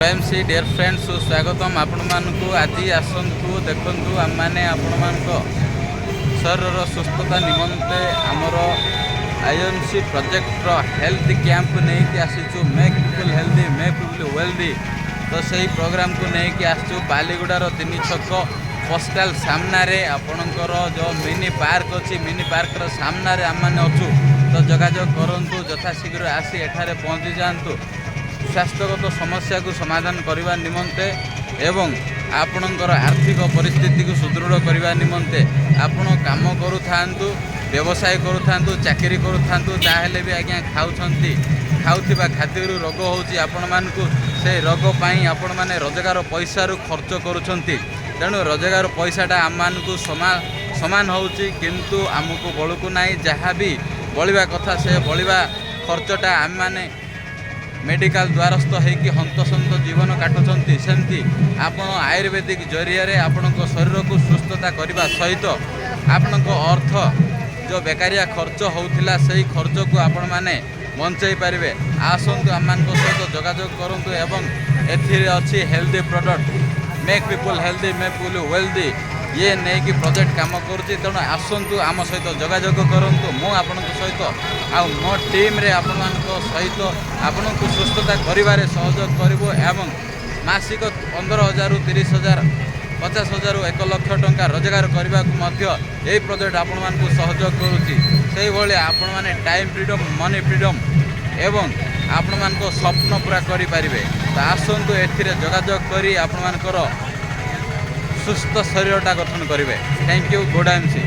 MC dear friends स्वागतम आपण मानकु आज आसंतु देखंतु आम माने आपण मानक शरीर सुस्थता निमंते आमर आईएमसी प्रोजेक्ट हेल्थ कैंप नहीं कि आसीचु make people healthy make people wealthy. तो सही प्रोग्राम को नहीं कि आसचु बालीगुड़ार 3 छक पोस्टाल सामने आपणकर जो मिनी पार्क अच्छी मिनी पार्क सामने आम मैंने अच्छु। तो जोगाजोग करूँ यथाशीघ्र आसी एठारे पहुँची जातु स्वास्थ्यगत समस्या को समाधान करने निमंते एवं आपणकर आर्थिक परिस्थिति को सुदृढ़ करने निमंते आपण काम करूँ व्यवसाय करूँ चाकरी करूँ ताहले भी आज्ञा खाऊा खाद्य रोग होची आपण मानकु से रोग पाई आपण माने रोजगार पैसा रु खर्च करूछंती। तेणु रोजगार पैसाटा आम मानकु समान होची किंतु आमको बळुकु नाही जहाँ भी बलिबा कथा से बलिबा खर्चटा आम माने मेडिकल द्वारस्थ होगी हंतसंत जीवन काटुंट सेमती आपण आयुर्वेदिक जरिया आपण शरीर को सुस्थता करने सहित आपण अर्थ जो बेकारिया खर्च होता से खर्च को आपण मैंने बंचाई पारे। आसतु आम सहित जोगाजोग करूँ एवं एथि healthy product make people healthy make people wealthy ये नहीं कि प्रोजेक्ट काम करुँच। तेणु आसतु आम सहित जोगाजोग करूँ मु आपण सहित आ मो टीम रे आपण सहित आपण को सुस्थता करिवारे सहयोग करूँ एवं मासिक 15,000 रु 30,000 50,000 रु 1 लाख टंका रोजगार करने को यही प्रोजेक्ट आपण मानकु सहयोग करुँची। से भाई आपण माने टाइम फ्रीडम मनी फ्रीडम एवं आपण मानक स्वप्न पूरा करि परिबे। तो आसतु एथिरे जोगाजोग करी आपण मानकर सुस्थ शरीरटा गठन करेंगे। Thank you good MC.